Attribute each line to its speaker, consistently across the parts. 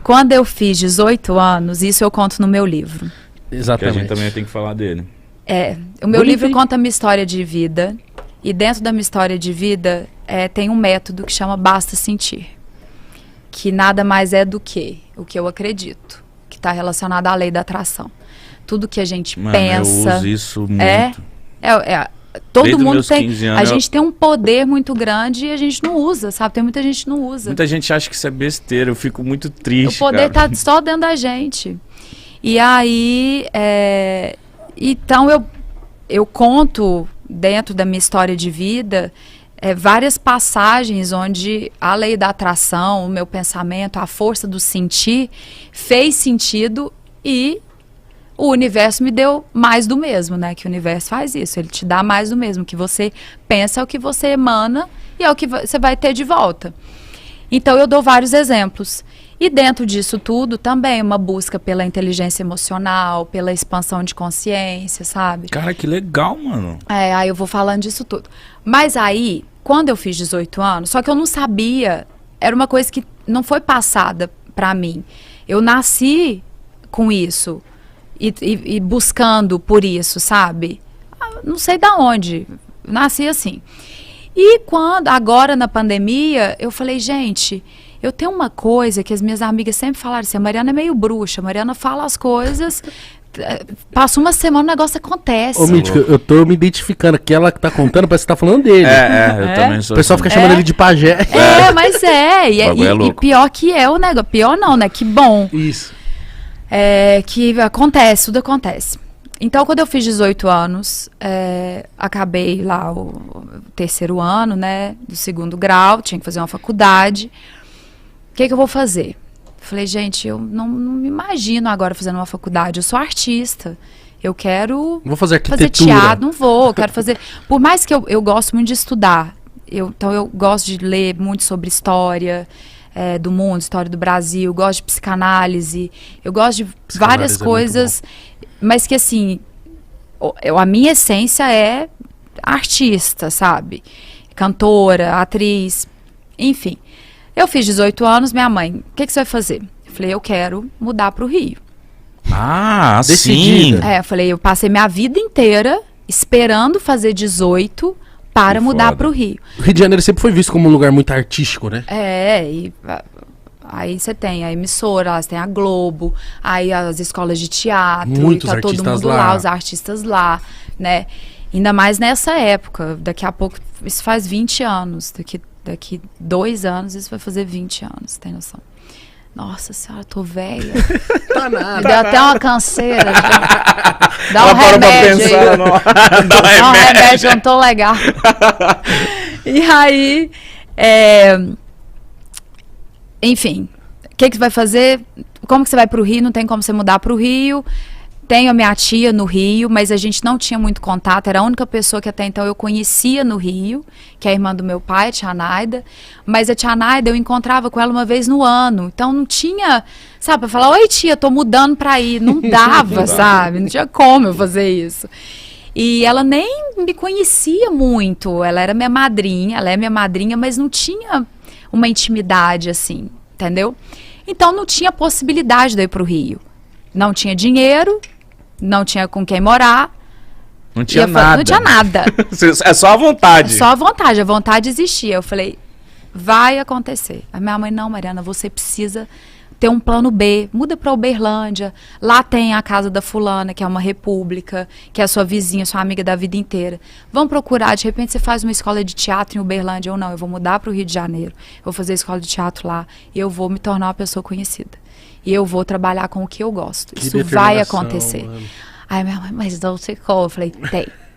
Speaker 1: Quando eu fiz 18 anos, isso eu conto no meu livro.
Speaker 2: Exatamente.
Speaker 3: Que a gente também tem que falar dele.
Speaker 1: O meu livro conta a minha história de vida. E dentro da minha história de vida, tem um método que chama Basta Sentir. Que nada mais é do que o que eu acredito. Que está relacionado à lei da atração. Tudo que a gente pensa...
Speaker 3: eu uso isso muito.
Speaker 1: Todo
Speaker 3: Desde
Speaker 1: mundo
Speaker 3: meus
Speaker 1: tem...
Speaker 3: 15 anos,
Speaker 1: A gente tem um poder muito grande e a gente não usa, sabe? Tem muita gente que não usa.
Speaker 3: Muita gente acha que isso é besteira, eu fico muito triste,
Speaker 1: O poder
Speaker 3: cara.
Speaker 1: tá só dentro da gente. E aí... Então, eu conto, dentro da minha história de vida, várias passagens onde a lei da atração, o meu pensamento, a força do sentir, fez sentido e... O universo me deu mais do mesmo, né? Que o universo faz isso, ele te dá mais do mesmo. O que você pensa é o que você emana e é o que você vai ter de volta. Então, eu dou vários exemplos. E dentro disso tudo, também uma busca pela inteligência emocional, pela expansão de consciência, sabe?
Speaker 3: Cara, que legal, mano.
Speaker 1: Aí eu vou falando disso tudo. Mas aí, quando eu fiz 18 anos, só que eu não sabia, era uma coisa que não foi passada pra mim. Eu nasci com isso. E buscando por isso, sabe? Não sei da onde, nasci assim. E agora na pandemia, eu falei, gente, eu tenho uma coisa que as minhas amigas sempre falaram assim, a Mariana é meio bruxa, a Mariana fala as coisas, passa uma semana o negócio acontece.
Speaker 2: Ô, Mítico, eu tô me identificando, que ela que tá contando, parece que tá falando dele.
Speaker 3: Eu também sou
Speaker 2: O pessoal fica chamando ele de pajé.
Speaker 1: Mas e pior que é o negócio, pior não, né, que bom.
Speaker 2: Isso.
Speaker 1: Que acontece, tudo acontece. Então, quando eu fiz 18 anos, acabei lá o terceiro ano, né, do segundo grau, tinha que fazer uma faculdade. O que eu vou fazer? Falei, gente, eu não me imagino agora fazendo uma faculdade, eu sou artista, eu quero
Speaker 2: vou fazer arquitetura.
Speaker 1: Teatro, não vou, eu quero fazer... Por mais que eu gosto muito de estudar, então eu gosto de ler muito sobre história... do mundo, história do Brasil, gosto de psicanálise, eu gosto de várias coisas, mas que assim, a minha essência é artista, sabe? Cantora, atriz, enfim. Eu fiz 18 anos, minha mãe, o que você vai fazer? Eu falei, eu quero mudar para o Rio.
Speaker 3: Ah,
Speaker 2: Decidida.
Speaker 3: sim.
Speaker 1: Eu falei, eu passei minha vida inteira esperando fazer 18 para mudar para o Rio.
Speaker 2: O Rio de Janeiro sempre foi visto como um lugar muito artístico, né?
Speaker 1: Aí você tem a emissora, você tem a Globo, aí as escolas de teatro,
Speaker 2: muitos
Speaker 1: tá todo mundo lá, os artistas lá, né? Ainda mais nessa época, daqui a pouco, isso faz 20 anos, daqui 2 anos isso vai fazer 20 anos, tem noção? Nossa senhora, tô velha.
Speaker 2: Tá nada.
Speaker 1: Me deu até uma canseira. Dá um remédio aí. Dá um remédio, eu não tô legal. E aí, enfim, o que você vai fazer? Como que você vai pro Rio? Não tem como você mudar pro Rio. Tenho a minha tia no Rio, mas a gente não tinha muito contato. Era a única pessoa que até então eu conhecia no Rio, que é a irmã do meu pai, a tia Naida. Mas a tia Naida eu encontrava com ela uma vez no ano. Então não tinha, sabe, pra falar, oi tia, tô mudando pra ir. Não dava, sabe? Não tinha como eu fazer isso. E ela nem me conhecia muito. Ela era minha madrinha, ela é minha madrinha, mas não tinha uma intimidade assim, entendeu? Então não tinha possibilidade de eu ir pro Rio. Não tinha dinheiro, não tinha com quem morar.
Speaker 3: Não tinha nada.
Speaker 1: Não tinha nada.
Speaker 3: É só a vontade.
Speaker 1: Só a vontade existia. Eu falei, vai acontecer. A minha mãe, não, Mariana, você precisa ter um plano B. Muda para Uberlândia. Lá tem a casa da fulana, que é uma república, que é a sua vizinha, sua amiga da vida inteira. Vamos procurar, de repente você faz uma escola de teatro em Uberlândia ou não. Eu vou mudar para o Rio de Janeiro. Eu vou fazer escola de teatro lá e eu vou me tornar uma pessoa conhecida. E eu vou trabalhar com o que eu gosto. Isso vai acontecer. Mano. Aí minha mãe, mas não sei como. Eu falei,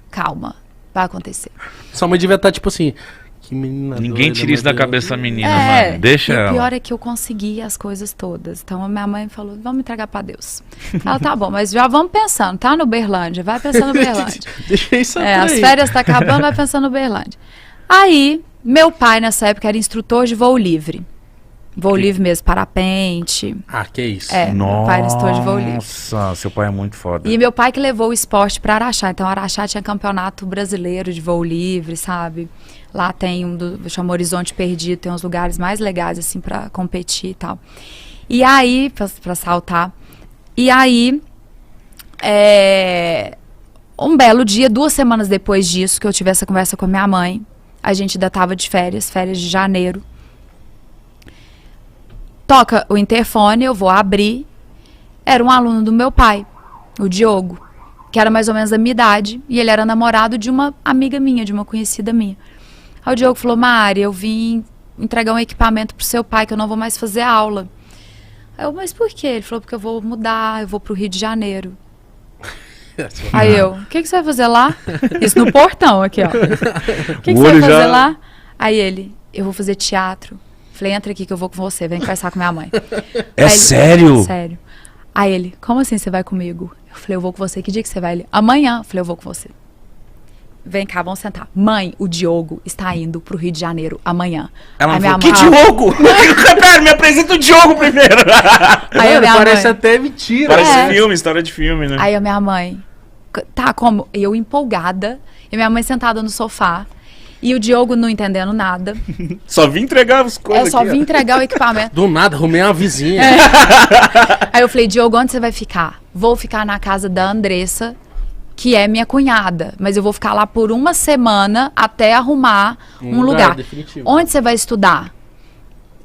Speaker 1: calma, vai acontecer.
Speaker 2: Sua mãe devia estar tipo assim, que menina
Speaker 3: ninguém
Speaker 2: doida,
Speaker 3: tira isso da cabeça da menina, mano. Deixa
Speaker 1: ela.
Speaker 3: ela.
Speaker 1: O pior é que eu consegui as coisas todas. Então a minha mãe falou, vamos entregar pra Deus. Ela, tá bom, mas já vamos pensando, tá no Uberlândia, vai pensando no Uberlândia.
Speaker 2: Deixa isso
Speaker 1: as férias tá acabando, vai pensando no Uberlândia. Aí, meu pai nessa época era instrutor de voo livre. Voo livre mesmo, parapente.
Speaker 2: Ah, que isso.
Speaker 1: Meu pai era instrutor de voo livre.
Speaker 3: Nossa, seu pai é muito foda.
Speaker 1: E meu pai que levou o esporte para Araxá. Então, Araxá tinha campeonato brasileiro de voo livre, sabe? Lá tem chama Horizonte Perdido, tem uns lugares mais legais, assim, para competir e tal. E aí, pra saltar, e aí, um belo dia, 2 semanas depois disso, que eu tive essa conversa com a minha mãe, a gente ainda tava de férias de janeiro. Toca o interfone, eu vou abrir. Era um aluno do meu pai, o Diogo, que era mais ou menos da minha idade, e ele era namorado de uma amiga minha, de uma conhecida minha. Aí o Diogo falou: Mari, eu vim entregar um equipamento pro seu pai, que eu não vou mais fazer aula. Aí eu: mas por quê? Ele falou: porque eu vou mudar, eu vou pro Rio de Janeiro. Aí eu: o que você vai fazer lá? Isso no portão aqui, ó. O que você vai fazer lá? Aí ele: eu vou fazer teatro. Falei: entra aqui que eu vou com você, vem conversar com minha mãe.
Speaker 3: É sério?
Speaker 1: Sério. Aí ele: como assim você vai comigo? Eu falei: eu vou com você. Que dia que você vai? Ele: amanhã. Eu falei: eu vou com você. Vem cá, vamos sentar. Mãe, o Diogo está indo pro Rio de Janeiro amanhã.
Speaker 3: Ela
Speaker 1: aí
Speaker 3: falou:
Speaker 1: minha
Speaker 3: que
Speaker 1: mãe,
Speaker 3: Diogo? Pera, me apresenta o Diogo primeiro.
Speaker 1: Aí a minha
Speaker 2: parece
Speaker 1: mãe,
Speaker 2: até mentira.
Speaker 3: Parece filme, história de filme, né?
Speaker 1: Aí a minha mãe: tá, como? Eu empolgada, e minha mãe sentada no sofá, e o Diogo não entendendo nada.
Speaker 3: Só vim entregar as coisas
Speaker 1: Eu só
Speaker 3: aqui,
Speaker 1: vim entregar o equipamento.
Speaker 2: Do nada, arrumei uma vizinha.
Speaker 1: Aí eu falei: Diogo, onde você vai ficar? Vou ficar na casa da Andressa, que é minha cunhada, mas eu vou ficar lá por 1 semana até arrumar um lugar.
Speaker 2: Definitivo.
Speaker 1: Onde você vai estudar?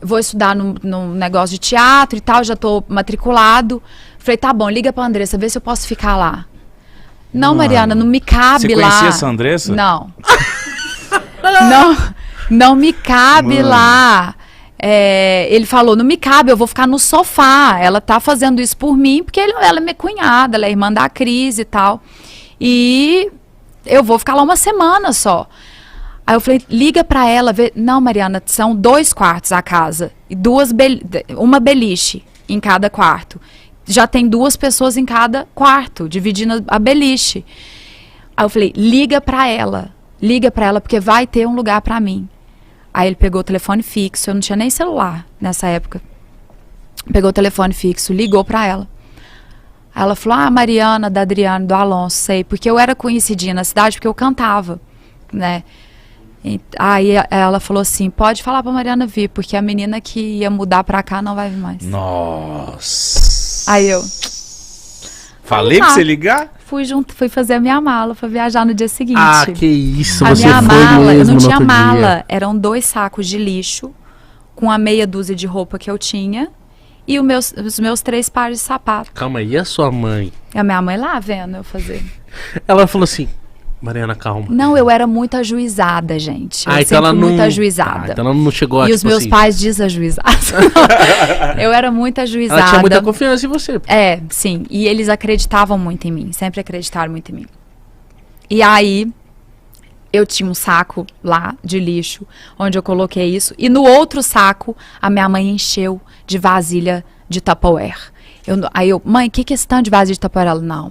Speaker 1: Vou estudar num negócio de teatro e tal, já tô matriculado. Falei: tá bom, liga pra Andressa, vê se eu posso ficar lá. Não, Mariana, não me cabe
Speaker 3: Você
Speaker 1: lá.
Speaker 3: conhecia essa Andressa?
Speaker 1: Não. não me cabe lá. Ele falou: não me cabe, eu vou ficar no sofá. Ela tá fazendo isso por mim, porque ela é minha cunhada, ela é irmã da Cris e tal. E eu vou ficar lá 1 semana só. Aí eu falei: liga pra ela, vê. Não, Mariana, são 2 quartos a casa. E uma beliche em cada quarto. Já tem 2 pessoas em cada quarto, dividindo a beliche. Aí eu falei: liga pra ela, porque vai ter um lugar pra mim. Aí ele pegou o telefone fixo, eu não tinha nem celular nessa época. Pegou o telefone fixo, ligou pra ela. Aí ela falou: ah, Mariana, da Adriana, do Alonso, sei. Porque eu era conhecidinha na cidade, porque eu cantava, né? Aí ela falou assim: pode falar pra Mariana vir, porque a menina que ia mudar pra cá não vai vir mais.
Speaker 3: Nossa.
Speaker 1: Aí eu...
Speaker 3: falei pra você ligar?
Speaker 1: Fui fazer a minha mala pra viajar no dia seguinte.
Speaker 2: Ah, que isso,
Speaker 1: A
Speaker 2: você
Speaker 1: minha
Speaker 2: foi
Speaker 1: mala, eu
Speaker 2: mesmo
Speaker 1: não
Speaker 2: no
Speaker 1: tinha
Speaker 2: outro
Speaker 1: mala.
Speaker 2: dia.
Speaker 1: Eram 2 sacos de lixo, com a meia dúzia de roupa que eu tinha, e os meus 3 pares de sapato.
Speaker 2: Calma aí, e a sua mãe?
Speaker 1: E a minha mãe lá vendo eu fazer.
Speaker 2: Ela falou assim: Mariana, calma.
Speaker 1: Não, eu era muito ajuizada, gente. Eu
Speaker 2: então
Speaker 1: sempre
Speaker 2: ela não...
Speaker 1: muito ajuizada.
Speaker 2: então ela não chegou a,
Speaker 1: E os
Speaker 2: tipo
Speaker 1: meus
Speaker 2: assim,
Speaker 1: pais desajuizados. Eu era muito ajuizada.
Speaker 2: Ela tinha muita confiança em você.
Speaker 1: Sim. E eles acreditavam muito em mim. Sempre acreditaram muito em mim. E aí, eu tinha um saco lá de lixo, onde eu coloquei isso. E no outro saco, a minha mãe encheu de vasilha de Tupperware. Aí eu: mãe, o que é esse tanto de vasilha de Tupperware? Ela: não,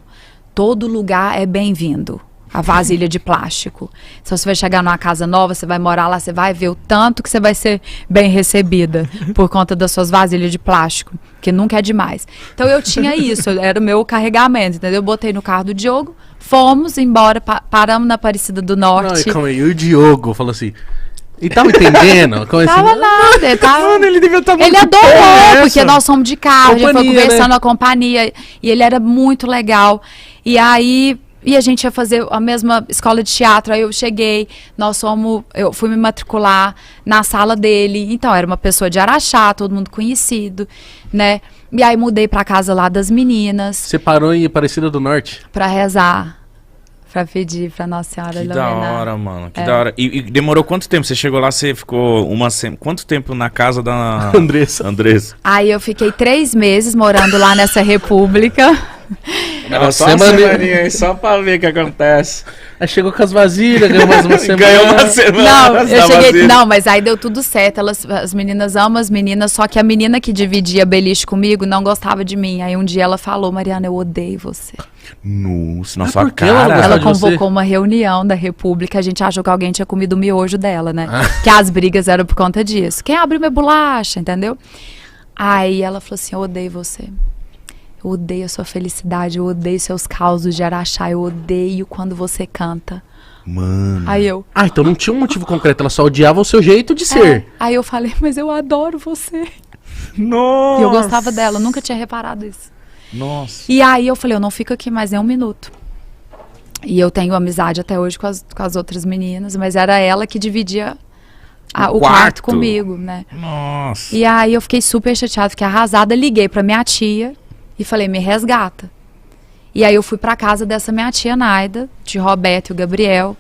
Speaker 1: todo lugar é bem-vindo. A vasilha de plástico. Se você vai chegar numa casa nova, você vai morar lá, você vai ver o tanto que você vai ser bem recebida por conta das suas vasilhas de plástico, que nunca é demais. Então eu tinha isso, era o meu carregamento, entendeu? Eu botei no carro do Diogo, fomos embora, paramos na Aparecida do Norte.
Speaker 2: Não, calma aí, o Diogo falou assim: e tava entendendo? Como
Speaker 1: Tava
Speaker 2: assim?
Speaker 1: nada, ele tava...
Speaker 3: Mano, ele devia estar muito
Speaker 1: Ele adorou,
Speaker 2: porra é
Speaker 1: porque
Speaker 2: essa?
Speaker 1: nós somos de carro, a gente foi
Speaker 2: Companhia,
Speaker 1: conversando
Speaker 2: né?
Speaker 1: a companhia, e ele era muito legal. E aí, a gente ia fazer a mesma escola de teatro, aí eu cheguei, eu fui me matricular na sala dele, então era uma pessoa de Araxá, todo mundo conhecido, né? E aí mudei pra casa lá das meninas,
Speaker 2: Você parou em Aparecida do Norte?
Speaker 1: pra rezar, pra pedir pra Nossa Senhora
Speaker 3: Que da
Speaker 1: iluminar.
Speaker 3: hora, mano. Que da hora. E demorou quanto tempo? Você chegou lá, você ficou quanto tempo na casa da
Speaker 2: Andressa.
Speaker 1: Aí eu fiquei 3 meses morando lá nessa república.
Speaker 3: Era só uma
Speaker 2: Semana-
Speaker 3: semaninha aí, só pra ver o que acontece.
Speaker 2: Aí chegou com as vasilhas, ganhou mais uma semana.
Speaker 3: Ganhou uma semana.
Speaker 1: Não, eu
Speaker 3: da
Speaker 1: cheguei.
Speaker 3: vasilha.
Speaker 1: Não, mas aí deu tudo certo. As meninas amam as meninas, só que a menina que dividia beliche comigo não gostava de mim. Aí um dia ela falou: Mariana, eu odeio você.
Speaker 3: Nossa, na
Speaker 2: Ah,
Speaker 3: sua
Speaker 2: por que ela
Speaker 3: cara.
Speaker 2: gostava
Speaker 1: Ela
Speaker 2: de você?
Speaker 1: convocou uma reunião da República. A gente achou que alguém tinha comido o miojo dela, né? Que as brigas eram por conta disso. Quem abriu minha bolacha, entendeu? Aí ela falou assim: eu odeio você. Eu odeio a sua felicidade, eu odeio seus causos de Araxá, eu odeio quando você canta.
Speaker 3: Mano.
Speaker 1: Aí eu...
Speaker 2: Ah, então não tinha um motivo concreto, ela só odiava o seu jeito de ser.
Speaker 1: Aí eu falei: mas eu adoro você.
Speaker 3: Nossa!
Speaker 1: E eu gostava dela, eu nunca tinha reparado isso.
Speaker 3: Nossa.
Speaker 1: E aí eu falei, eu não fico aqui mais nem um minuto. E eu tenho amizade até hoje com as outras meninas, mas era ela que dividia o quarto comigo, né?
Speaker 3: Nossa.
Speaker 1: E aí eu fiquei super chateada, fiquei arrasada, liguei pra minha tia e falei, me resgata. E aí eu fui pra casa dessa minha tia Naida, de Roberto e o Gabriel,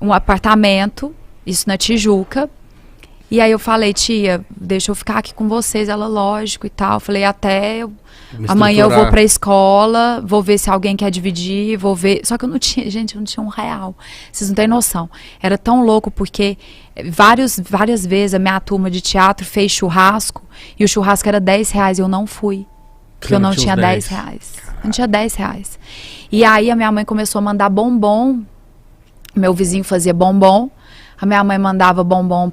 Speaker 1: um apartamento, isso na Tijuca. E aí eu falei, tia, deixa eu ficar aqui com vocês, ela, lógico e tal. Falei, amanhã eu vou pra escola, vou ver se alguém quer dividir, vou ver. Só que eu não tinha, gente, eu não tinha R$1. Vocês não têm noção. Era tão louco porque várias vezes a minha turma de teatro fez churrasco e o churrasco era R$10 e eu não fui. Porque eu não tinha R$10. Não tinha R$10. E aí a minha mãe começou a mandar bombom. Meu vizinho fazia bombom. A minha mãe mandava bombom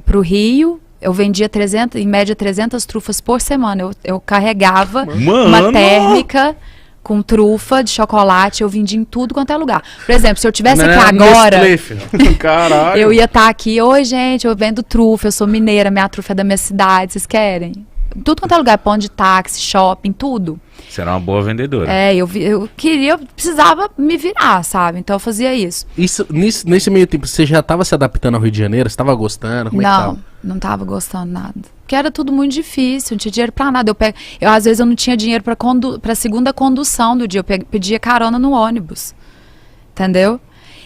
Speaker 1: pro Rio. Eu vendia em média 300 trufas por semana. Eu carregava uma térmica com trufa de chocolate. Eu vendia em tudo quanto é lugar. Por exemplo, se eu tivesse aqui agora,
Speaker 3: Caralho.
Speaker 1: eu ia estar aqui. Oi, gente, eu vendo trufa. Eu sou mineira, minha trufa é da minha cidade. Vocês querem? Tudo quanto é lugar, ponto de táxi, shopping, tudo.
Speaker 3: Você era uma boa vendedora.
Speaker 1: Eu precisava me virar, sabe? Então eu fazia isso.
Speaker 2: Nesse meio tempo, você já estava se adaptando ao Rio de Janeiro? Você estava gostando? Como é que tava?
Speaker 1: Não tava gostando nada. Porque era tudo muito difícil, não tinha dinheiro pra nada. Às vezes eu não tinha dinheiro pra segunda condução do dia, eu pedia carona no ônibus. Entendeu?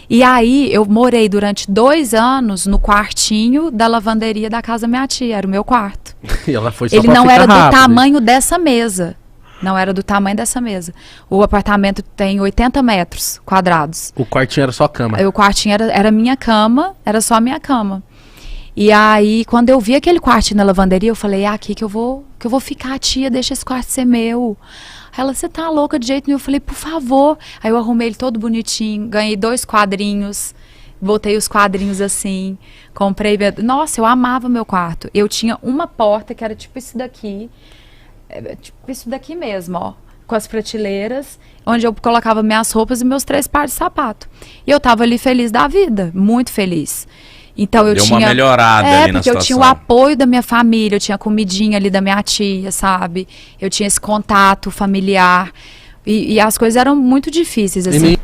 Speaker 1: E aí eu morei durante 2 anos no quartinho da lavanderia da casa da minha tia, era o meu quarto.
Speaker 2: E ela foi só
Speaker 1: Ele
Speaker 2: pra
Speaker 1: não
Speaker 2: ficar
Speaker 1: era do
Speaker 2: rápido.
Speaker 1: tamanho dessa mesa. Não era do tamanho dessa mesa. O apartamento tem 80 metros quadrados.
Speaker 2: O quartinho era só cama.
Speaker 1: Aí o quartinho era minha cama, era só a minha cama. E aí, quando eu vi aquele quartinho na lavanderia, eu falei, aqui que eu vou ficar, tia, deixa esse quarto ser meu. Aí ela, você tá louca de jeito nenhum? Eu falei, por favor. Aí eu arrumei ele todo bonitinho, ganhei 2 quadrinhos, botei os quadrinhos assim, comprei... Nossa, eu amava meu quarto. Eu tinha uma porta que era tipo isso daqui mesmo, ó, com as prateleiras, onde eu colocava minhas roupas e meus 3 pares de sapato. E eu tava ali feliz da vida, muito feliz. Então eu
Speaker 3: Deu
Speaker 1: tinha...
Speaker 3: uma melhorada ali na
Speaker 1: porque eu
Speaker 3: situação.
Speaker 1: tinha o apoio da minha família, eu tinha a comidinha ali da minha tia, sabe? Eu tinha esse contato familiar. E as coisas eram muito difíceis, assim.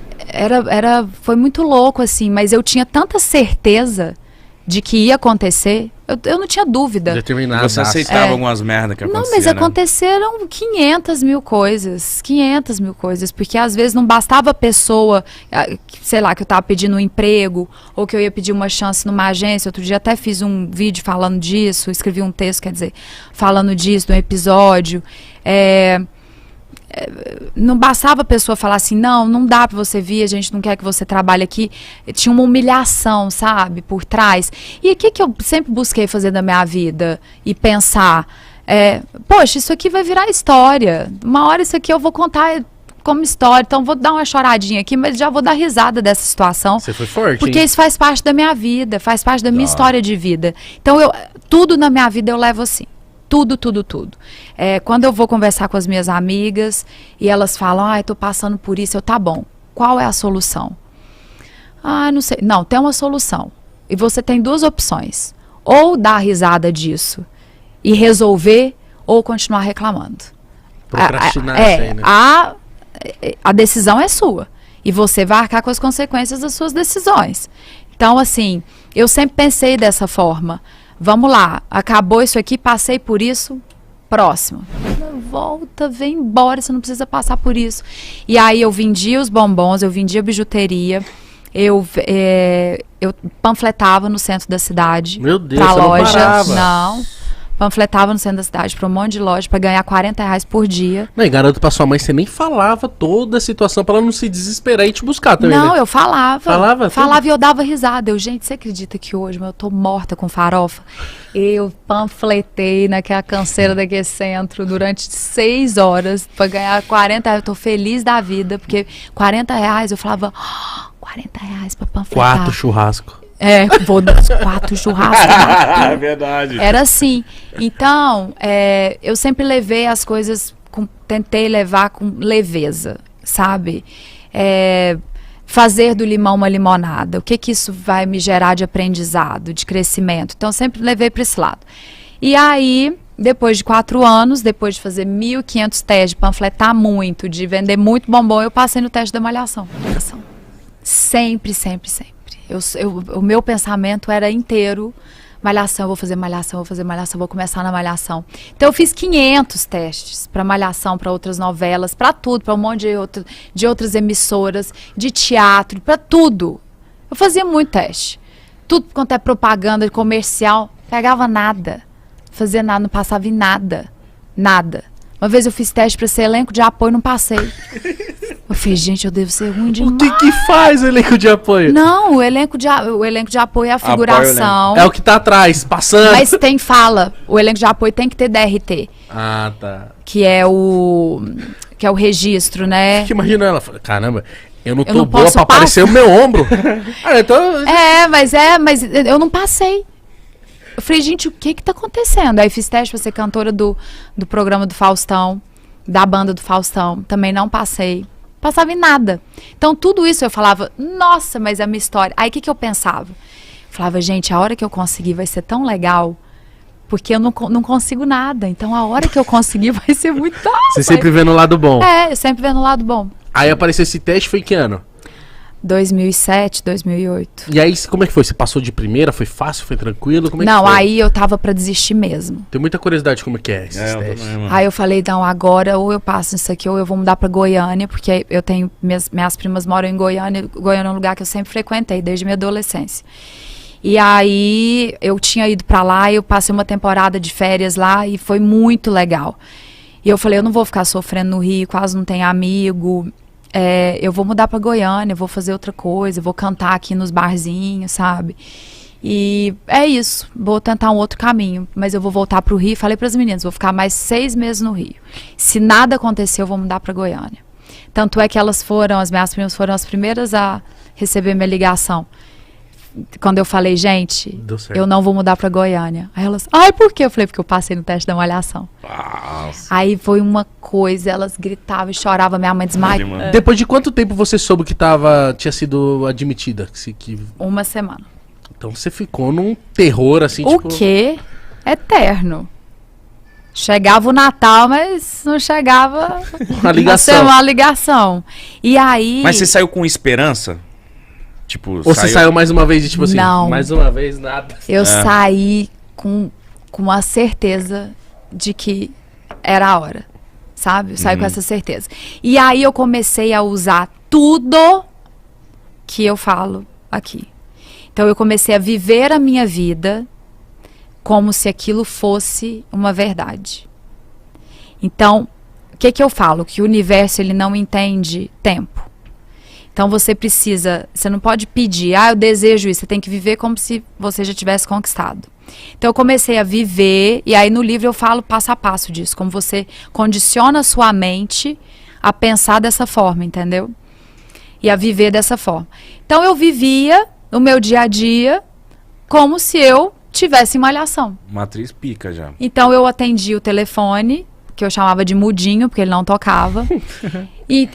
Speaker 1: Foi muito louco, assim, mas eu tinha tanta certeza de que ia acontecer, eu não tinha dúvida.
Speaker 2: Determinado.
Speaker 3: Você aceitava algumas merdas que aconteciam,
Speaker 1: Não, mas aconteceram 500 mil coisas, porque às vezes não bastava a pessoa, sei lá, que eu tava pedindo um emprego, ou que eu ia pedir uma chance numa agência. Outro dia até fiz um vídeo falando disso, escrevi um texto, quer dizer, falando disso, de um episódio. Não bastava a pessoa falar assim, não dá pra você vir, a gente não quer que você trabalhe aqui. Tinha uma humilhação, sabe, por trás. E o que eu sempre busquei fazer da minha vida e pensar, poxa, isso aqui vai virar história. Uma hora isso aqui eu vou contar como história, então vou dar uma choradinha aqui, mas já vou dar risada dessa situação.
Speaker 2: Você foi forte,
Speaker 1: porque
Speaker 2: hein?
Speaker 1: isso faz parte da minha vida, faz parte da minha história de vida. Então tudo na minha vida eu levo assim. Tudo. Quando eu vou conversar com as minhas amigas e elas falam, eu tô passando por isso, tá bom. Qual é a solução? Não sei. Não, tem uma solução. E você tem 2 opções. Ou dar risada disso e resolver, ou continuar reclamando.
Speaker 2: Procrastinar isso aí, né?
Speaker 1: A decisão é sua. E você vai arcar com as consequências das suas decisões. Então, assim, eu sempre pensei dessa forma. Vamos lá, acabou isso aqui, passei por isso, próximo. Volta, vem embora, você não precisa passar por isso. E aí eu vendia os bombons, eu vendia bijuteria, eu panfletava no centro da cidade.
Speaker 2: Meu Deus,
Speaker 1: pra
Speaker 2: você não
Speaker 1: loja.
Speaker 2: parava.
Speaker 1: Não. Panfletava no centro da cidade para um monte de loja para ganhar R$40 por dia.
Speaker 2: Não, e garanto pra sua mãe, você nem falava toda a situação pra ela não se desesperar e te buscar também,
Speaker 1: Não,
Speaker 2: né?
Speaker 1: eu falava.
Speaker 2: Falava
Speaker 1: E eu dava risada. Gente, você acredita que hoje eu tô morta com farofa? Eu panfletei naquela canseira daquele centro durante 6 horas para ganhar R$40. Eu tô feliz da vida, porque R$40 eu falava, R$40 para panfletar.
Speaker 2: 4 churrascos.
Speaker 1: Vou dar os 4 churrascos.
Speaker 3: É verdade.
Speaker 1: Era assim. Então, eu sempre levei as coisas, tentei levar com leveza, sabe? Fazer do limão uma limonada. O que isso vai me gerar de aprendizado, de crescimento? Então, sempre levei para esse lado. E aí, depois de 4 anos, depois de fazer 1.500 testes, de panfletar muito, de vender muito bombom, eu passei no teste da malhação. Sempre, sempre, sempre. O meu pensamento era inteiro, malhação, vou fazer malhação, vou fazer malhação, vou começar na malhação. Então eu fiz 500 testes para malhação, para outras novelas, para tudo, para um monte de outras emissoras, de teatro, para tudo. Eu fazia muito teste. Tudo quanto é propaganda, comercial, pegava nada. Fazia nada, não passava em nada. Nada. Uma vez eu fiz teste para ser elenco de apoio, não passei. Eu fiz, gente, eu devo ser ruim demais.
Speaker 2: O que faz o elenco de apoio?
Speaker 1: Não, o elenco de apoio é a figuração.
Speaker 2: É o que tá atrás, passando.
Speaker 1: Mas tem fala. O elenco de apoio tem que ter DRT.
Speaker 2: Ah, tá.
Speaker 1: Que é o registro, né?
Speaker 2: Fica imaginando ela, caramba, eu não tô
Speaker 1: não
Speaker 2: boa
Speaker 1: posso
Speaker 2: pra aparecer o meu ombro. Então...
Speaker 1: mas eu não passei. Eu falei, gente, o que tá acontecendo? Aí fiz teste pra ser cantora do programa do Faustão, da banda do Faustão. Também não passei. Passava em nada. Então, tudo isso eu falava, nossa, mas é a minha história. Aí, o que eu pensava? Falava, gente, a hora que eu conseguir vai ser tão legal, porque eu não consigo nada. Então, a hora que eu conseguir vai ser muito...
Speaker 2: Você sempre vê no lado bom.
Speaker 1: Eu sempre vendo o lado bom.
Speaker 2: Aí apareceu esse teste, foi em que ano?
Speaker 1: 2007, 2008.
Speaker 2: E aí, como é que foi? Você passou de primeira? Foi fácil? Foi tranquilo? Como é
Speaker 1: Não,
Speaker 2: que foi?
Speaker 1: aí eu tava pra desistir mesmo.
Speaker 2: Tenho muita curiosidade como é que é esses
Speaker 3: eu
Speaker 2: testes.
Speaker 3: também, mano.
Speaker 1: Aí eu falei, não, agora ou eu passo isso aqui ou eu vou mudar pra Goiânia, porque eu tenho, minhas primas moram em Goiânia. Goiânia é um lugar que eu sempre frequentei, desde minha adolescência. E aí eu tinha ido pra lá, eu passei uma temporada de férias lá e foi muito legal. E eu falei, eu não vou ficar sofrendo no Rio, quase não tenho amigo. Eu vou mudar pra Goiânia, vou fazer outra coisa, vou cantar aqui nos barzinhos, sabe? E é isso, vou tentar um outro caminho, mas eu vou voltar pro Rio. Falei pras meninas, vou ficar mais 6 meses no Rio. Se nada acontecer, eu vou mudar pra Goiânia. Tanto é que as minhas primas foram as primeiras a receber minha ligação. Quando eu falei, gente, eu não vou mudar pra Goiânia. Aí elas, por quê? Eu falei, porque eu passei no teste da malhação.
Speaker 3: Nossa.
Speaker 1: Aí foi uma coisa, elas gritavam e choravam, minha mãe desmaiou.
Speaker 2: Depois de quanto tempo você soube que tinha sido admitida?
Speaker 1: Uma semana.
Speaker 2: Então você ficou num terror assim,
Speaker 1: O quê? Eterno. Chegava o Natal, mas não chegava
Speaker 2: a
Speaker 1: ligação. E aí...
Speaker 3: Mas você saiu com esperança? Tipo,
Speaker 2: ou você saiu mais uma vez e tipo assim,
Speaker 1: não,
Speaker 2: mais uma vez nada?
Speaker 1: Eu saí com a certeza de que era a hora, sabe? Eu saí com essa certeza. E aí eu comecei a usar tudo que eu falo aqui. Então eu comecei a viver a minha vida como se aquilo fosse uma verdade. Então, o que eu falo? Que o universo, ele não entende tempo. Então você não pode pedir, eu desejo isso, você tem que viver como se você já tivesse conquistado. Então eu comecei a viver, e aí no livro eu falo passo a passo disso, como você condiciona a sua mente a pensar dessa forma, entendeu? E a viver dessa forma. Então eu vivia o meu dia a dia como se eu tivesse em malhação.
Speaker 3: Uma atriz pica já.
Speaker 1: Então eu atendi o telefone, que eu chamava de mudinho, porque ele não tocava. E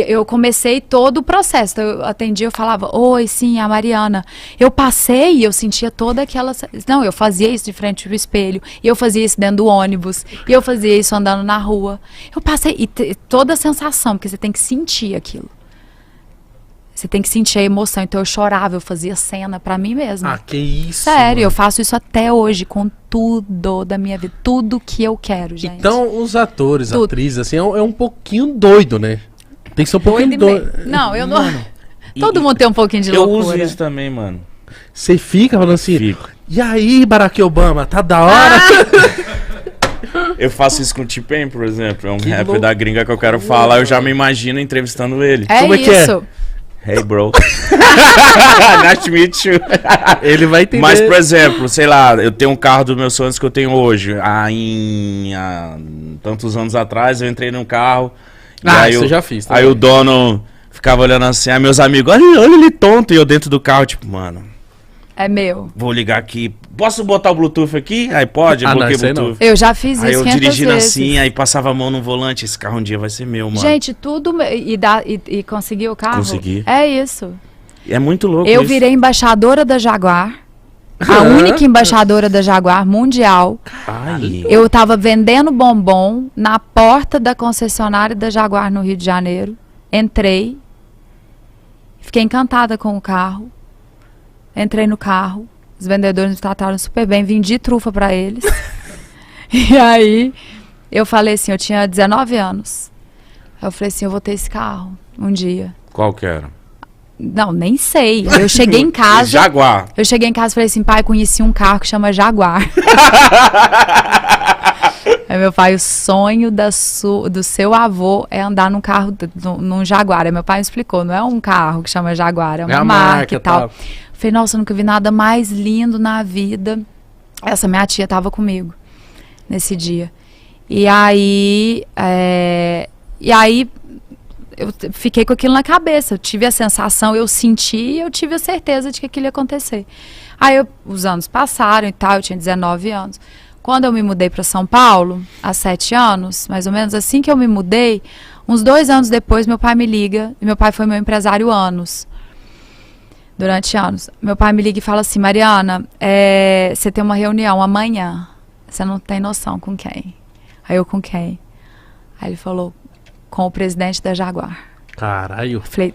Speaker 1: eu comecei todo o processo. Então, eu atendia, eu falava, oi, sim, a Mariana. Eu passei e eu sentia toda aquela... Não, eu fazia isso de frente pro espelho. E eu fazia isso dentro do ônibus. E eu fazia isso andando na rua. Eu passei... E toda a sensação, porque você tem que sentir aquilo. Você tem que sentir a emoção. Então eu chorava, eu fazia cena pra mim mesma.
Speaker 2: Que isso.
Speaker 1: Sério, eu faço isso até hoje com tudo da minha vida. Tudo que eu quero, gente.
Speaker 2: Então os atores, atrizes, assim, é um pouquinho doido, né? Tem que ser um pouquinho doido.
Speaker 1: Não, eu não... Todo mundo tem um pouquinho de loucura.
Speaker 3: Eu uso isso também, mano.
Speaker 2: Você fica falando assim,
Speaker 3: Fico.
Speaker 2: E aí, Barack Obama, tá da hora?
Speaker 3: Eu faço isso com o T-Pain, por exemplo. É um
Speaker 2: Que
Speaker 3: rapper
Speaker 2: louco.
Speaker 3: da gringa que eu quero falar. Eu já me imagino entrevistando ele.
Speaker 2: Como é que é?
Speaker 1: isso.
Speaker 3: Hey, bro. Nice to meet you.
Speaker 2: Ele vai entender.
Speaker 3: Mas, por exemplo, sei lá, eu tenho um carro dos meus sonhos que eu tenho hoje. Há tantos anos atrás, eu entrei num carro. E aí
Speaker 2: isso eu já fiz.
Speaker 3: Aí o dono ficava olhando assim, aí meus amigos, olha ele tonto. E eu dentro do carro, tipo, mano,
Speaker 1: É meu.
Speaker 3: vou ligar aqui. Posso botar o Bluetooth aqui? Aí pode, eu
Speaker 2: não,
Speaker 3: bloqueei o
Speaker 2: isso aí não.
Speaker 3: Bluetooth.
Speaker 1: Eu já fiz
Speaker 3: Aí
Speaker 1: isso
Speaker 3: eu
Speaker 1: 500
Speaker 3: dirigindo
Speaker 1: vezes.
Speaker 3: assim, aí passava a mão no volante. Esse carro um dia vai ser meu, mano.
Speaker 1: Gente, tudo... E conseguiu o carro?
Speaker 3: Consegui.
Speaker 1: É isso.
Speaker 3: É muito louco
Speaker 1: Eu
Speaker 3: isso.
Speaker 1: virei embaixadora da Jaguar A única embaixadora da Jaguar mundial.
Speaker 3: Ai.
Speaker 1: Eu tava vendendo bombom na porta da concessionária da Jaguar no Rio de Janeiro. Entrei. Fiquei encantada com o carro. Entrei no carro. Os vendedores me trataram super bem. Vendi trufa pra eles. E aí, eu falei assim, eu tinha 19 anos. Eu falei assim, eu vou ter esse carro um dia.
Speaker 3: Qual que era?
Speaker 1: Não, nem sei. Eu cheguei em casa.
Speaker 3: Jaguar.
Speaker 1: Eu cheguei em casa e falei assim, pai, conheci um carro que chama Jaguar. Aí meu pai, o sonho do seu avô é andar num carro, num Jaguar. Aí meu pai me explicou, não é um carro que chama Jaguar, é uma marca e tal. Falei, nossa, eu nunca vi nada mais lindo na vida. Essa minha tia tava comigo nesse dia. E aí eu fiquei com aquilo na cabeça. Eu tive a sensação, eu senti e eu tive a certeza de que aquilo ia acontecer. Aí os anos passaram e tal, eu tinha 19 anos. Quando eu me mudei para São Paulo, há 7 anos, mais ou menos, assim que eu me mudei, uns 2 anos depois, meu pai me liga, e meu pai foi meu empresário durante anos. Meu pai me liga e fala assim, Mariana, você tem uma reunião amanhã, você não tem noção com quem. Aí eu, com quem? Aí ele falou, com o presidente da Jaguar.
Speaker 2: Caralho.
Speaker 1: Falei,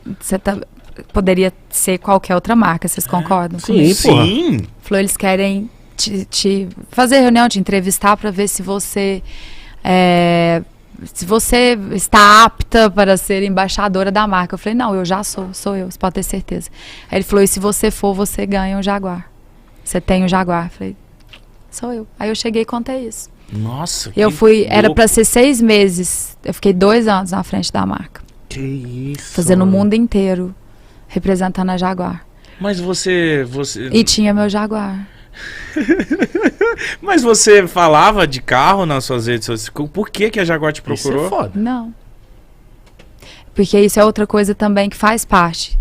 Speaker 1: poderia ser qualquer outra marca, vocês concordam?
Speaker 2: Sim,
Speaker 3: sim.
Speaker 1: Falou, eles querem te fazer reunião, te entrevistar para ver se você está apta para ser embaixadora da marca. Eu falei, não, eu já sou eu, você pode ter certeza. Aí ele falou, e se você for, você ganha um Jaguar. Você tem um Jaguar. Eu falei, sou eu. Aí eu cheguei e contei isso.
Speaker 3: Nossa,
Speaker 1: eu fui, era para ser 6 meses, eu fiquei 2 anos na frente da marca.
Speaker 2: Que isso.
Speaker 1: Fazendo o mundo inteiro, representando a Jaguar.
Speaker 3: Mas você...
Speaker 1: E tinha meu Jaguar.
Speaker 3: Mas você falava de carro nas suas redes sociais? Por que a Jaguar te procurou?
Speaker 2: Isso é foda.
Speaker 1: Não. Porque isso é outra coisa também que faz parte.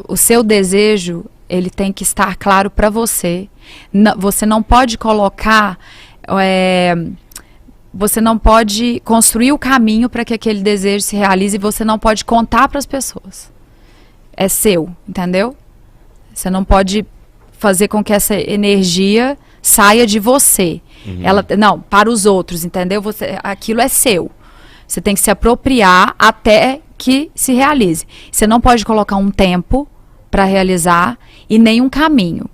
Speaker 1: O seu desejo, ele tem que estar claro para você. Você não pode colocar... você não pode construir o caminho para que aquele desejo se realize e você não pode contar para as pessoas. É seu, entendeu? Você não pode fazer com que essa energia saia de você. Não, para os outros, entendeu? Aquilo é seu. Você tem que se apropriar até que se realize. Você não pode colocar um tempo para realizar e nem um caminho.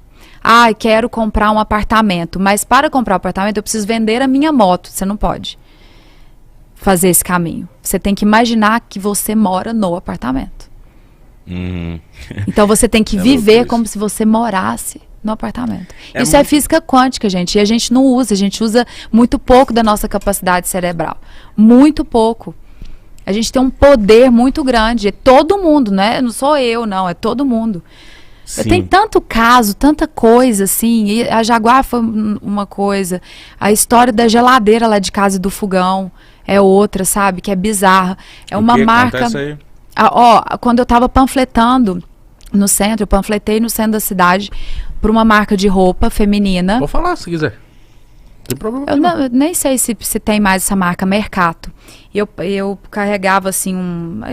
Speaker 1: Quero comprar um apartamento, mas para comprar um apartamento eu preciso vender a minha moto. Você não pode fazer esse caminho. Você tem que imaginar que você mora no apartamento. Então você tem que viver como se você morasse no apartamento. Isso é física quântica, gente. E a gente não usa, a gente usa muito pouco da nossa capacidade cerebral. Muito pouco. A gente tem um poder muito grande. É todo mundo, né? Não sou eu, não. É todo mundo. Tem tanto caso, tanta coisa, assim. E a Jaguar foi uma coisa. A história da geladeira lá de casa e do fogão é outra, sabe? Que é bizarra. É uma marca... Aí? Quando eu tava panfletando no centro, eu panfletei no centro da cidade para uma marca de roupa feminina.
Speaker 2: Vou falar se quiser. Não tem problema.
Speaker 1: Eu nem sei se tem mais essa marca, Mercato. Eu carregava assim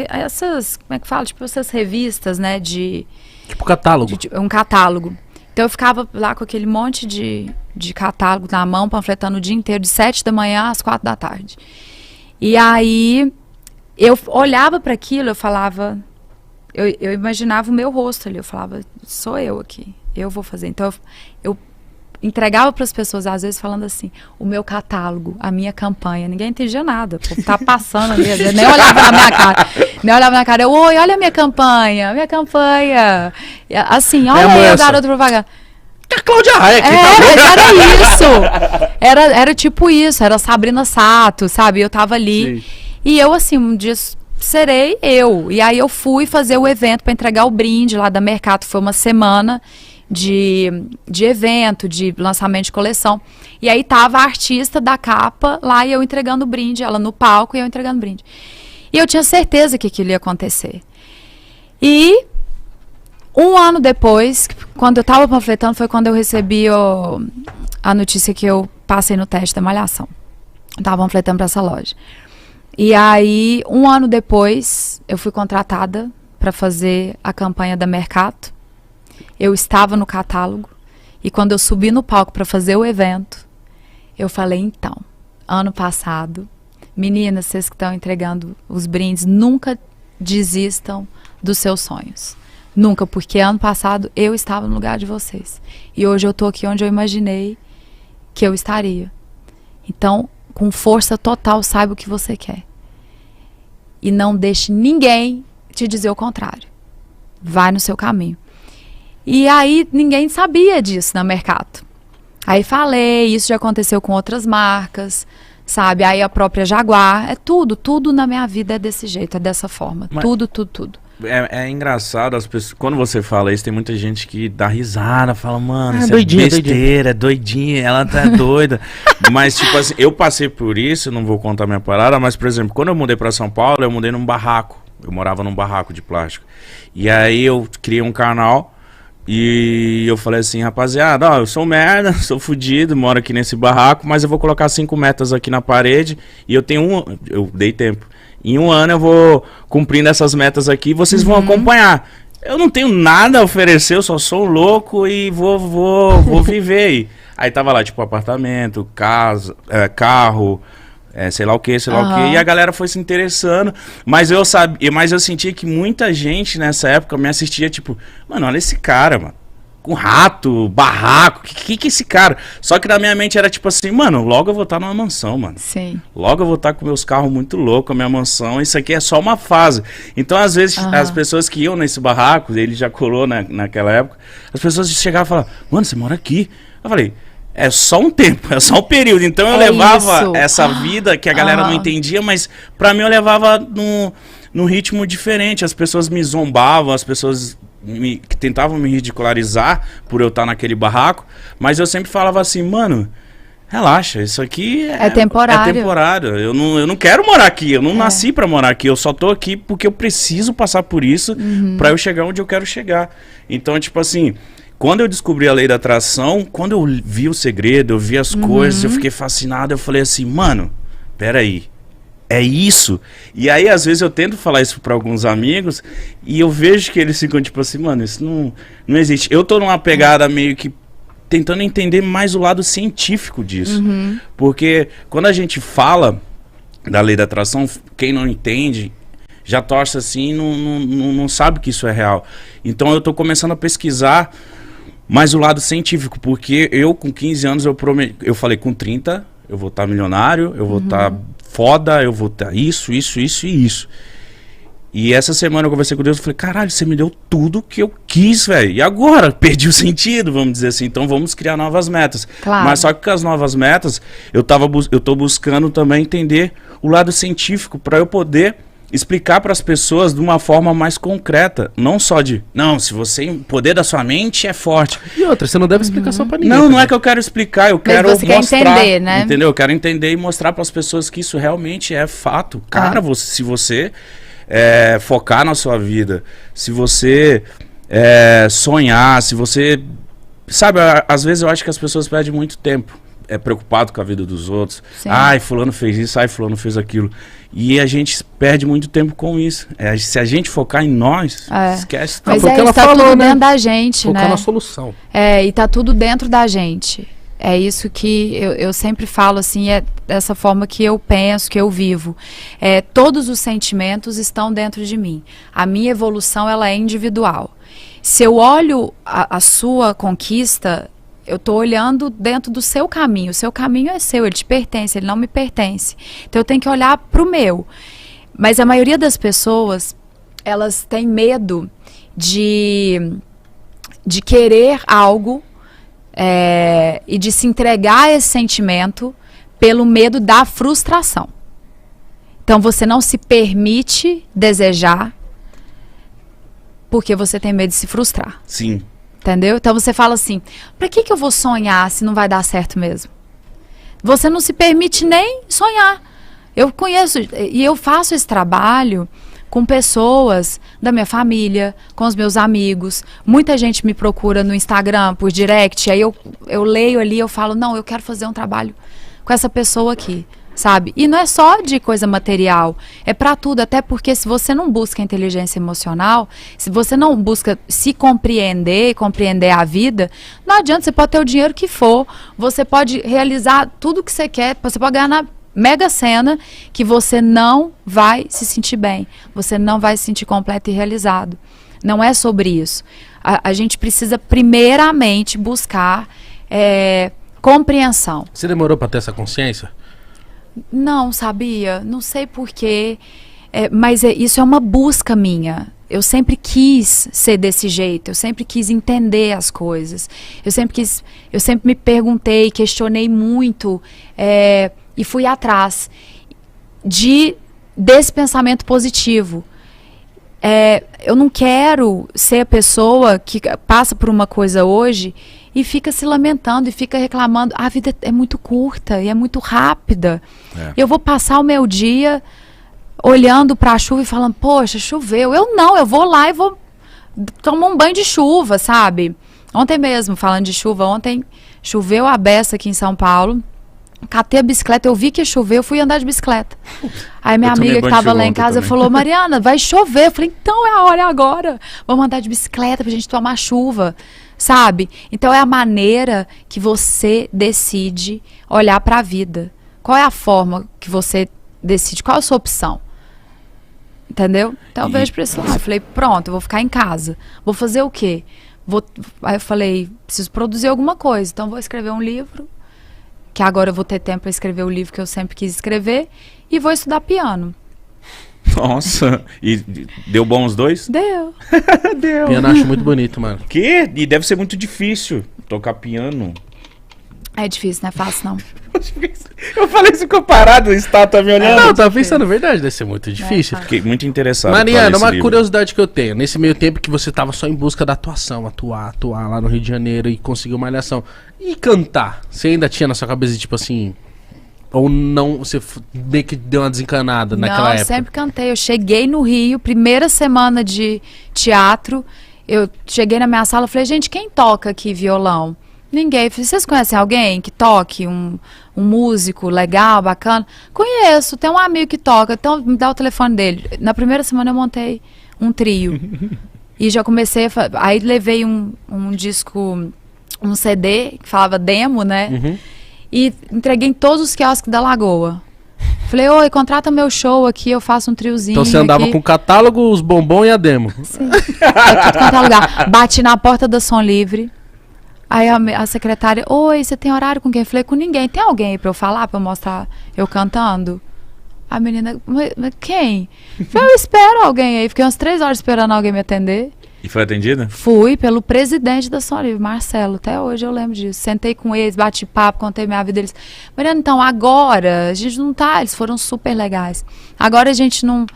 Speaker 1: essas, como é que fala? Tipo essas revistas, né?
Speaker 2: Tipo catálogo.
Speaker 1: Um catálogo. Então eu ficava lá com aquele monte de catálogo na mão, panfletando o dia inteiro, de 7 da manhã às 4 da tarde. E aí eu olhava para aquilo, eu falava, eu imaginava o meu rosto ali, eu falava, sou eu aqui, eu vou fazer. Então eu entregava para as pessoas, às vezes falando assim, o meu catálogo, a minha campanha, ninguém entendia nada, o povo tá passando ali, nem olhava na minha cara, eu, oi, olha a minha campanha, assim, olha aí o garoto propaganda.
Speaker 2: A Cláudia Raia aqui,
Speaker 1: era tipo isso, era Sabrina Sato, sabe, eu tava ali. Sim. E eu, assim, um dia serei eu. E aí eu fui fazer o evento para entregar o brinde lá da Mercato. Foi uma semana de evento, de lançamento de coleção. E aí tava a artista da capa lá e eu entregando o brinde, ela no palco e eu entregando o brinde. E eu tinha certeza que aquilo ia acontecer. E 1 ano depois, quando eu tava panfletando, foi quando eu recebi a notícia que eu passei no teste da Malhação. Eu tava panfletando para essa loja. E aí, 1 ano depois, eu fui contratada para fazer a campanha da Mercato. Eu estava no catálogo E quando eu subi no palco para fazer o evento, eu falei, então, ano passado, meninas, vocês que estão entregando os brindes, nunca desistam dos seus sonhos. Nunca, porque ano passado eu estava no lugar de vocês. E hoje eu tô aqui onde eu imaginei que eu estaria. Então, com força total, saiba o que você quer. E não deixe ninguém te dizer o contrário. Vai no seu caminho. E aí, ninguém sabia disso no mercado. Aí falei, isso já aconteceu com outras marcas, sabe? Aí a própria Jaguar, tudo na minha vida é desse jeito, é dessa forma. Mas tudo.
Speaker 3: É engraçado, as pessoas, quando você fala isso, tem muita gente que dá risada, fala, mano, isso
Speaker 2: doidinha,
Speaker 3: é besteira, doidinha, ela tá doida. Mas, tipo assim, eu passei por isso, não vou contar minha parada, mas, por exemplo, quando eu mudei pra São Paulo, eu mudei num barraco. Eu morava num barraco de plástico. E aí eu criei um canal e eu falei assim, rapaziada, ó, eu sou merda, sou fudido, moro aqui nesse barraco, mas eu vou colocar 5 metas aqui na parede e eu dei tempo. Em um ano eu vou cumprindo essas metas aqui, vocês vão acompanhar. Eu não tenho nada a oferecer, eu só sou um louco e vou viver aí. Aí tava lá, tipo, apartamento, casa, carro, sei lá o que, e a galera foi se interessando, mas eu sentia que muita gente nessa época me assistia, tipo, mano, olha esse cara, mano. Com rato, barraco, que é esse cara? Só que na minha mente era tipo assim, mano, logo eu vou estar numa mansão, mano.
Speaker 1: Sim.
Speaker 3: Logo eu vou estar com meus carros muito loucos, a minha mansão, isso aqui é só uma fase. Então, às vezes, as pessoas que iam nesse barraco, ele já colou naquela época, as pessoas chegavam e falavam, mano, você mora aqui? Eu falei, é só um tempo, é só um período. Então eu levava essa vida que a galera não entendia, mas pra mim eu levava num ritmo diferente. As pessoas me zombavam, as pessoas que tentavam me ridicularizar por eu estar naquele barraco, mas eu sempre falava assim, mano, relaxa, isso aqui
Speaker 1: é temporário.
Speaker 3: É temporário. Eu não quero morar aqui, eu não nasci pra morar aqui, eu só tô aqui porque eu preciso passar por isso pra eu chegar onde eu quero chegar. Então, tipo assim, quando eu descobri a lei da atração, quando eu vi o segredo, eu vi as coisas, eu fiquei fascinado, eu falei assim, mano, peraí. É isso. E aí, às vezes, eu tento falar isso pra alguns amigos e eu vejo que eles ficam tipo assim, mano, isso não existe. Eu tô numa pegada meio que tentando entender mais o lado científico disso. Porque quando a gente fala da lei da atração, quem não entende já torce assim e não sabe que isso é real. Então, eu tô começando a pesquisar mais o lado científico, porque eu, com 15 anos, eu falei, com 30, eu vou estar milionário, eu vou estar foda, eu vou ter isso e isso. E essa semana eu conversei com Deus e falei, caralho, você me deu tudo que eu quis, velho. E agora? Perdi o sentido, vamos dizer assim. Então vamos criar novas metas.
Speaker 1: Claro.
Speaker 3: Mas só que com as novas metas, eu tô buscando também entender o lado científico para eu poder explicar para as pessoas de uma forma mais concreta, não só se você, o poder da sua mente é forte.
Speaker 2: E outra, você não deve explicar só para ninguém.
Speaker 3: Não é que eu quero explicar, eu quero
Speaker 1: você
Speaker 3: mostrar,
Speaker 1: quer entender, né?
Speaker 3: Entendeu? Eu quero entender e mostrar para as pessoas que isso realmente é fato. Cara, se você focar na sua vida, se você sonhar, se você, sabe, às vezes eu acho que as pessoas perdem muito tempo preocupado com a vida dos outros. Sim. Ai, fulano fez isso, fulano fez aquilo. E a gente perde muito tempo com isso. Se a gente focar em nós, esquece.
Speaker 1: Mas ela tá tudo dentro da gente,
Speaker 2: focar
Speaker 1: né?
Speaker 2: na solução.
Speaker 1: E tá tudo dentro da gente. É isso que eu sempre falo, assim, é dessa forma que eu penso, que eu vivo. Todos os sentimentos estão dentro de mim. A minha evolução, ela é individual. Se eu olho a sua conquista, eu estou olhando dentro do seu caminho. O seu caminho é seu, ele te pertence, ele não me pertence. Então eu tenho que olhar para o meu. Mas a maioria das pessoas, elas têm medo de querer algo e de se entregar a esse sentimento pelo medo da frustração. Então você não se permite desejar porque você tem medo de se frustrar.
Speaker 3: Sim.
Speaker 1: Entendeu? Então você fala assim, pra que eu vou sonhar se não vai dar certo mesmo? Você não se permite nem sonhar. Eu conheço e eu faço esse trabalho com pessoas da minha família, com os meus amigos. Muita gente me procura no Instagram, por direct, aí eu leio ali, eu falo, não, eu quero fazer um trabalho com essa pessoa aqui, sabe? E não é só de coisa material, é pra tudo, até porque se você não busca inteligência emocional, se você não busca se compreender, compreender a vida, não adianta, você pode ter o dinheiro que for, você pode realizar tudo que você quer, você pode ganhar na Mega Sena, que você não vai se sentir bem, você não vai se sentir completo e realizado. Não é sobre isso. A gente precisa primeiramente buscar compreensão.
Speaker 2: Você demorou pra ter essa consciência?
Speaker 1: Não, sabia? Não sei porquê, mas isso é uma busca minha. Eu sempre quis ser desse jeito, eu sempre quis entender as coisas. Eu sempre me perguntei, questionei muito e fui atrás desse pensamento positivo. Eu não quero ser a pessoa que passa por uma coisa hoje e fica se lamentando e fica reclamando. A vida é muito curta e é muito rápida. Eu vou passar o meu dia olhando para a chuva e falando, poxa, choveu. Eu vou lá e vou tomar um banho de chuva, sabe? Ontem mesmo, falando de chuva, ontem choveu a beça aqui em São Paulo. Catei a bicicleta, eu vi que ia chover, eu fui andar de bicicleta. Aí minha amiga que tava lá em casa falou, Mariana, vai chover. Eu falei, então é a hora, é agora. Vamos andar de bicicleta pra gente tomar chuva, sabe? Então é a maneira que você decide olhar pra vida. Qual é a forma que você decide? Qual é a sua opção? Entendeu? Então eu vejo pra esse lado. Eu falei, pronto, eu vou ficar em casa. Vou fazer o quê? Aí eu falei, preciso produzir alguma coisa. Então vou escrever um livro, que agora eu vou ter tempo para escrever o livro que eu sempre quis escrever, e vou estudar piano.
Speaker 3: Nossa, e deu bom os dois?
Speaker 1: Deu.
Speaker 3: Deu.
Speaker 2: Piano eu acho muito bonito, mano.
Speaker 3: Que? E deve ser muito difícil tocar piano.
Speaker 1: É difícil, não é fácil não.
Speaker 3: Eu falei isso comparado, o estátua me olhando.
Speaker 2: Não, eu tava pensando, verdade, deve ser muito difícil.
Speaker 3: Fiquei muito interessado.
Speaker 2: Mariana, uma curiosidade que eu tenho, nesse meio tempo que você tava só em busca da atuação, atuar lá no Rio de Janeiro e conseguiu malhação. E cantar? Você ainda tinha na sua cabeça, tipo assim... Ou não, você meio que deu uma desencanada naquela época?
Speaker 1: Não, eu sempre cantei. Eu cheguei no Rio, primeira semana de teatro, eu cheguei na minha sala e falei, gente, quem toca aqui violão? Ninguém. Vocês conhecem alguém que toque? Um músico legal, bacana? Conheço, tem um amigo que toca, então me dá o telefone dele. Na primeira semana eu montei um trio. E já comecei aí levei um disco, um CD, que falava demo, né?
Speaker 2: Uhum.
Speaker 1: E entreguei em todos os quiosques da Lagoa. Falei, oi, contrata meu show aqui, eu faço um triozinho.
Speaker 2: Então você andava
Speaker 1: aqui com
Speaker 2: o catálogo, os bombons e a demo.
Speaker 1: Sim. Tudo quanto é lugar. Bati na porta da Som Livre. Aí a secretária, oi, você tem horário com quem? Eu falei, com ninguém. Tem alguém aí pra eu falar, pra eu mostrar eu cantando? A menina, mas quem? Eu falei, eu espero alguém aí. Fiquei umas 3 horas esperando alguém me atender.
Speaker 3: E foi atendida?
Speaker 1: Fui pelo presidente da Som Livre, Marcelo. Até hoje eu lembro disso. Sentei com eles, bati papo, contei minha vida. Eles, Mariana, então agora a gente não tá. Eles foram super legais. Agora a gente não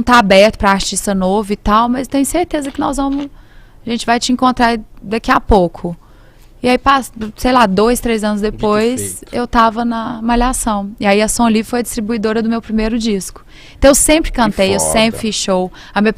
Speaker 1: tá aberto pra artista novo e tal, mas tenho certeza que a gente vai te encontrar daqui a pouco. E aí, sei lá, 2, 3 anos depois, eu tava na Malhação. E aí a Som Livre foi a distribuidora do meu primeiro disco. Então eu sempre cantei, eu sempre fiz show. A minha